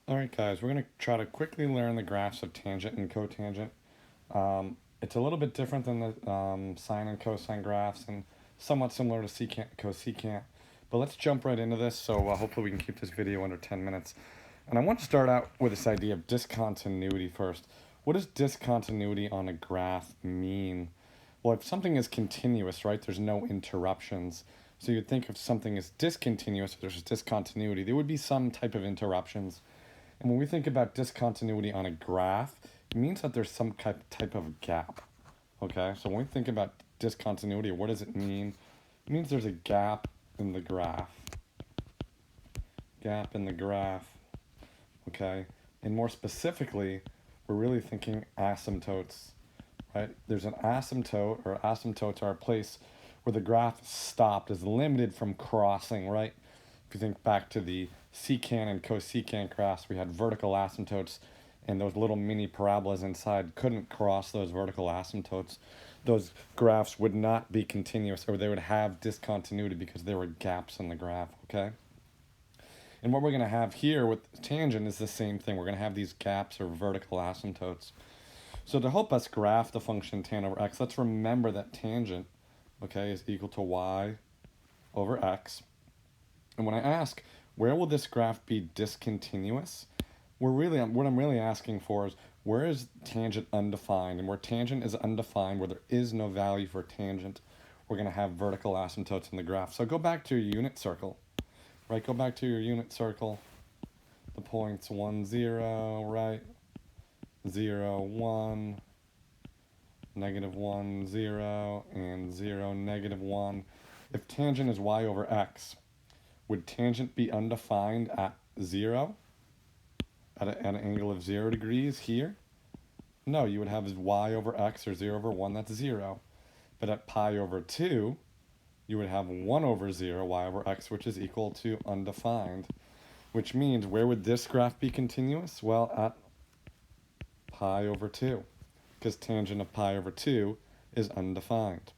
All right, guys, we're going to try to quickly learn the graphs of tangent and cotangent. It's a little bit different than the sine and cosine graphs and somewhat similar to secant and cosecant. But let's jump right into this, so hopefully we can keep this video under 10 minutes. And I want to start out with this idea of discontinuity first. What does discontinuity on a graph mean? Well, if something is continuous, right, there's no interruptions. So you'd think if something is discontinuous, if there's discontinuity, there would be some type of interruptions. And when we think about discontinuity on a graph, it means that there's some type of gap. Okay, so when we think about discontinuity, what does it mean? It means there's a gap in the graph. Gap in the graph. Okay, and more specifically, we're really thinking asymptotes, right? There's an asymptote, or asymptotes are a place where the graph is stopped, is limited from crossing, right? If you think back to the secant and cosecant graphs, we had vertical asymptotes, and those little mini parabolas inside couldn't cross those vertical asymptotes. Those graphs would not be continuous, or they would have discontinuity because there were gaps in the graph, okay? And what we're going to have here with tangent is the same thing. We're going to have these gaps or vertical asymptotes. So to help us graph the function tan over x, let's remember that tangent, okay, is equal to y over x. And when I ask, where will this graph be discontinuous? What I'm really asking for is, where is tangent undefined? And where tangent is undefined, where there is no value for tangent, we're going to have vertical asymptotes in the graph. So go back to your unit circle, right? Go back to your unit circle. The points 1, 0, right? 0, 1, -1, 0, and 0, -1. If tangent is y over x, would tangent be undefined at 0? At an angle of 0 degrees here? No, you would have y over x, or 0 over 1, that's 0. But at pi over 2, you would have 1 over 0, y over x, which is equal to undefined. Which means, where would this graph be continuous? Well, at pi over 2, because tangent of pi over 2 is undefined.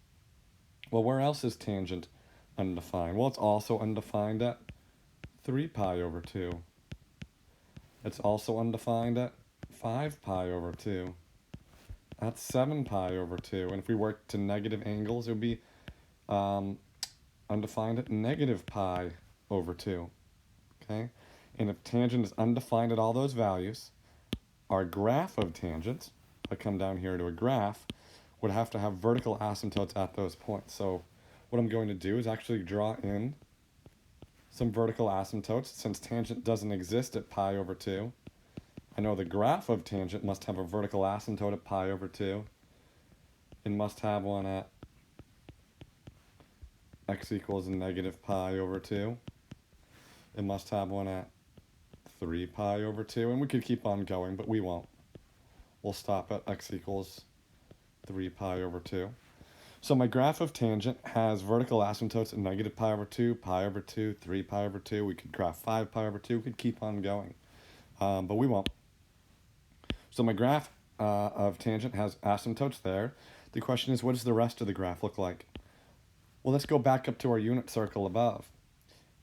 Well, where else is tangent undefined? Well, it's also undefined at 3 pi over 2. It's also undefined at 5 pi over 2. At 7 pi over 2. And if we work to negative angles, it would be undefined at negative pi over 2. Okay? And if tangent is undefined at all those values, our graph of tangent, if I come down here to a graph, would have to have vertical asymptotes at those points. So what I'm going to do is actually draw in some vertical asymptotes. Since tangent doesn't exist at pi over 2, I know the graph of tangent must have a vertical asymptote at pi over 2. It must have one at x equals negative pi over 2. It must have one at 3 pi over 2. And we could keep on going, but we won't. We'll stop at x equals 3 pi over 2. So my graph of tangent has vertical asymptotes at negative pi over 2, pi over 2, 3 pi over 2. We could graph 5 pi over 2. We could keep on going, but we won't. So my graph of tangent has asymptotes there. The question is, what does the rest of the graph look like? Well, let's go back up to our unit circle above.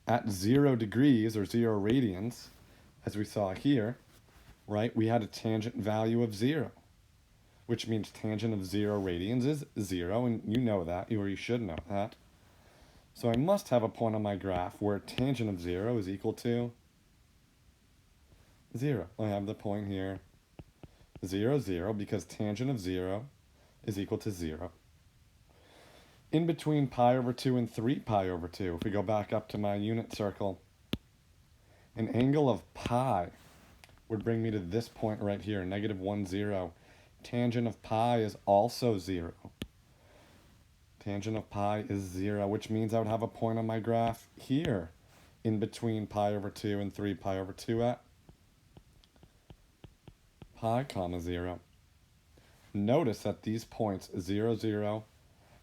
At 0 degrees, or 0 radians, as we saw here, right, we had a tangent value of 0, which means tangent of 0 radians is 0, and you know that, or you should know that. So I must have a point on my graph where tangent of 0 is equal to 0. I have the point here, 0, 0, because tangent of 0 is equal to 0. In between pi over 2 and 3 pi over 2, if we go back up to my unit circle, an angle of pi would bring me to this point right here, -1, 0. Tangent of pi is also 0. Tangent of pi is 0, which means I would have a point on my graph here, in between pi over 2 and 3 pi over 2 at pi comma 0. Notice that these points 0, 0,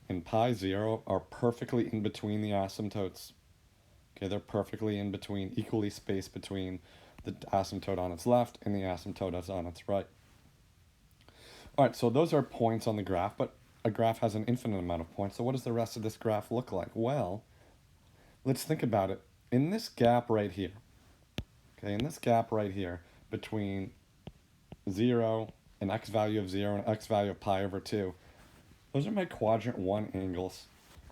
and pi 0 are perfectly in between the asymptotes. Okay, they're perfectly in between, equally spaced between the asymptote on its left and the asymptote that's on its right. All right, so those are points on the graph, but a graph has an infinite amount of points. So what does the rest of this graph look like? Well, let's think about it. In this gap right here, okay, in this gap right here, between 0, an x value of 0, and an x value of pi over 2. Those are my quadrant 1 angles,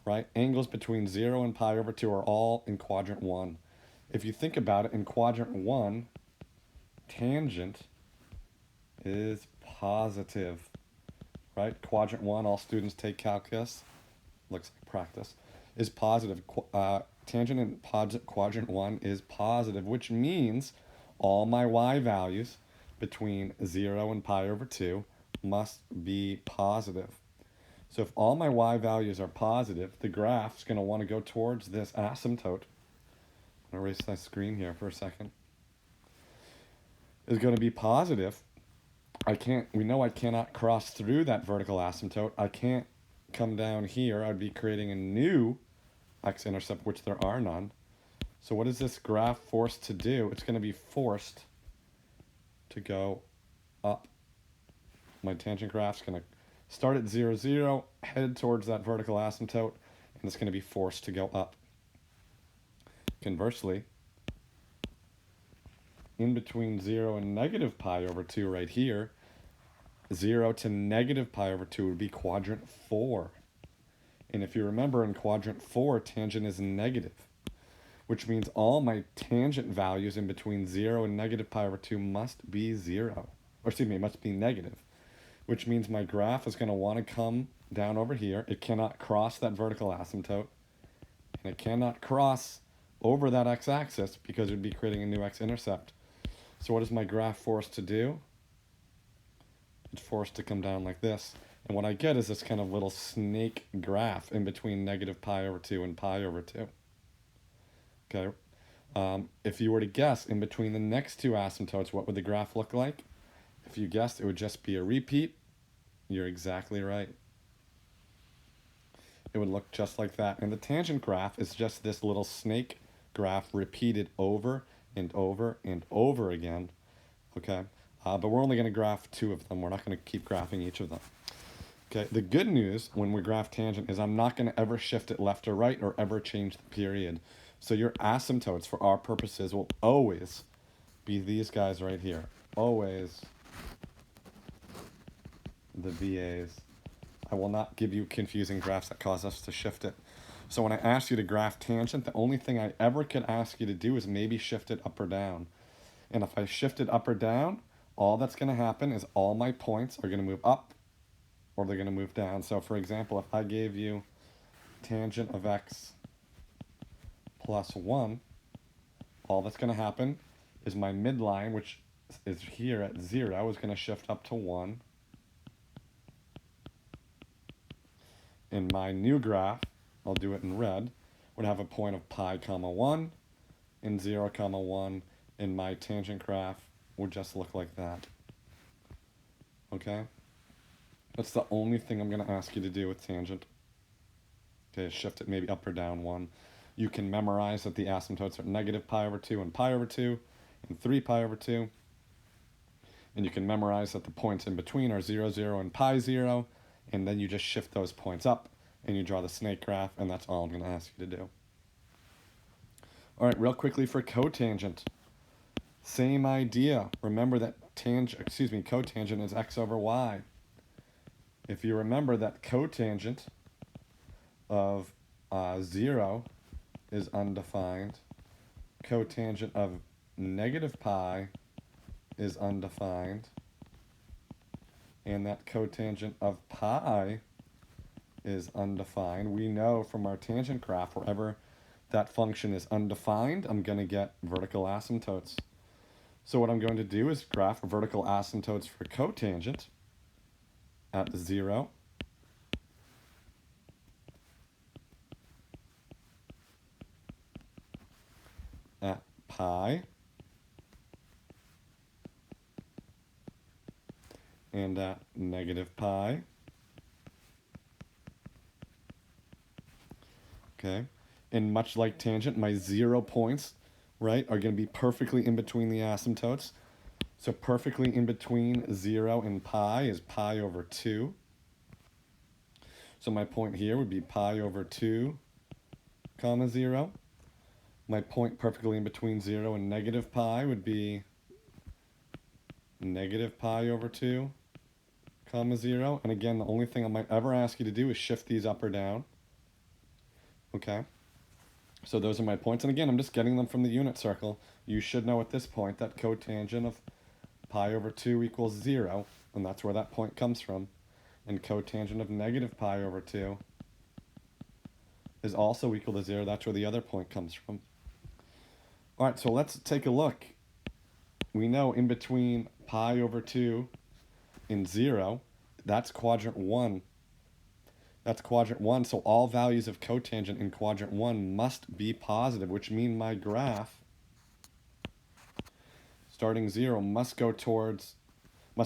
right? Angles between 0 and pi over 2 are all in quadrant 1. If you think about it, in quadrant 1, tangent is positive, right? Quadrant 1, all students take calculus, looks like practice, is positive. Tangent in quadrant 1 is positive, which means all my y values between 0 and pi over 2 must be positive. So if all my y values are positive, the graph's going to want to go towards this asymptote. I'm going to erase my screen here for a second. Is going to be positive. We know I cannot cross through that vertical asymptote. I can't come down here. I'd be creating a new x-intercept, which there are none. So what is this graph forced to do? It's going to be forced to go up. My tangent graph's going to start at 0, 0, head towards that vertical asymptote, and it's going to be forced to go up. Conversely, in between 0 and negative pi over 2 right here, 0 to negative pi over 2 would be quadrant 4. And if you remember, in quadrant 4, tangent is negative, which means all my tangent values in between 0 and negative pi over 2 must be 0. Or excuse me, must be negative, which means my graph is going to want to come down over here. It cannot cross that vertical asymptote, and it cannot cross over that x-axis because it would be creating a new x-intercept. So what is my graph forced to do? It's forced to come down like this. And what I get is this kind of little snake graph in between negative pi over 2 and pi over 2. Okay. If you were to guess in between the next two asymptotes, what would the graph look like? If you guessed, it would just be a repeat. You're exactly right. It would look just like that. And the tangent graph is just this little snake graph repeated over and over and over again. Okay. But we're only going to graph 2 of them. We're not going to keep graphing each of them. Okay, the good news when we graph tangent is I'm not going to ever shift it left or right or ever change the period. So your asymptotes for our purposes will always be these guys right here. Always the VAs. I will not give you confusing graphs that cause us to shift it. So when I ask you to graph tangent, the only thing I ever could ask you to do is maybe shift it up or down. And if I shift it up or down, all that's going to happen is all my points are going to move up or they're going to move down. So for example, if I gave you tangent of x plus 1, all that's going to happen is my midline, which is here at 0, is going to shift up to 1. In my new graph, I'll do it in red, would have a point of pi comma 1 and 0 comma 1, and my tangent graph would just look like that. Okay? That's the only thing I'm going to ask you to do with tangent. Okay, shift it maybe up or down 1. You can memorize that the asymptotes are negative pi over 2 and pi over 2 and 3 pi over 2. And you can memorize that the points in between are 0, 0 and pi 0. And then you just shift those points up and you draw the snake graph, and that's all I'm going to ask you to do. All right, real quickly for cotangent. Same idea. Remember that cotangent is x over y. If you remember that cotangent of 0 is undefined, cotangent of negative pi is undefined, and that cotangent of pi is undefined. We know from our tangent graph, wherever that function is undefined, I'm going to get vertical asymptotes. So what I'm going to do is graph vertical asymptotes for cotangent at 0, at pi, and at negative pi. Okay, and much like tangent, my 0 points, right, are going to be perfectly in between the asymptotes. So perfectly in between 0 and pi is pi over 2. So my point here would be pi over 2, comma 0. My point perfectly in between 0 and negative pi would be negative pi over 2, comma 0. And again, the only thing I might ever ask you to do is shift these up or down. Okay? So those are my points. And again, I'm just getting them from the unit circle. You should know at this point that cotangent of pi over 2 equals 0, and that's where that point comes from. And cotangent of negative pi over 2 is also equal to 0. That's where the other point comes from. All right, so let's take a look. We know in between pi over 2 and 0, that's quadrant 1. That's quadrant 1, so all values of cotangent in quadrant 1 must be positive, which means my graph, starting 0, must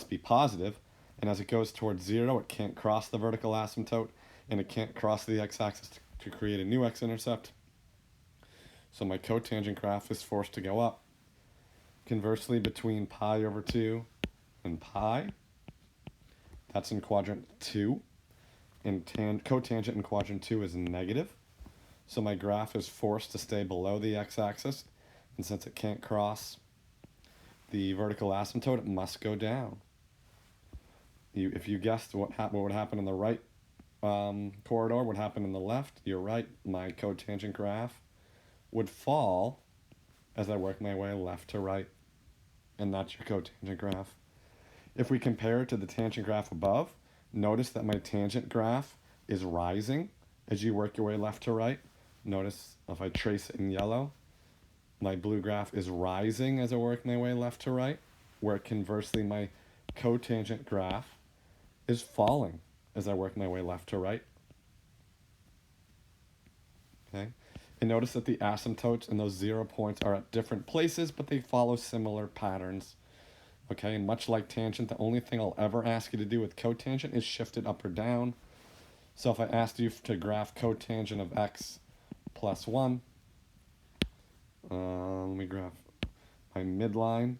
be positive, and as it goes towards 0, it can't cross the vertical asymptote, and it can't cross the x-axis to create a new x-intercept. So my cotangent graph is forced to go up. Conversely, between pi over 2 and pi, that's in quadrant 2, and cotangent in quadrant 2 is negative. So my graph is forced to stay below the x-axis, and since it can't cross the vertical asymptote, it must go down. If you guessed what would happen in the right corridor, what happened in the left, you're right. My cotangent graph would fall as I work my way left to right. And that's your cotangent graph. If we compare it to the tangent graph above, notice that my tangent graph is rising as you work your way left to right. Notice if I trace it in yellow, my blue graph is rising as I work my way left to right, where conversely my cotangent graph is falling as I work my way left to right. Okay? And notice that the asymptotes and those 0 points are at different places, but they follow similar patterns. Okay, and much like tangent, the only thing I'll ever ask you to do with cotangent is shift it up or down. So if I asked you to graph cotangent of x plus 1, let me graph. My midline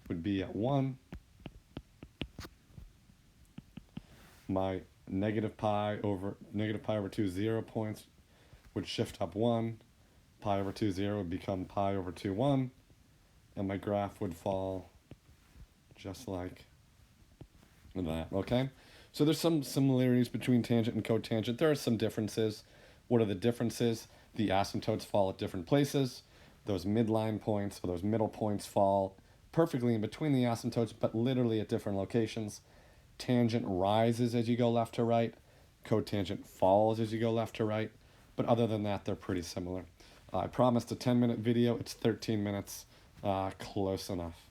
would be at 1. My negative pi over 2, 0 points would shift up 1. Pi over 2, 0 would become pi over 2, 1. And my graph would fall just like that, okay? So there's some similarities between tangent and cotangent. There are some differences. What are the differences? The asymptotes fall at different places. Those midline points, or those middle points, fall perfectly in between the asymptotes, but literally at different locations. Tangent rises as you go left to right. Cotangent falls as you go left to right. But other than that, they're pretty similar. I promised a 10-minute video. It's 13 minutes. Close enough.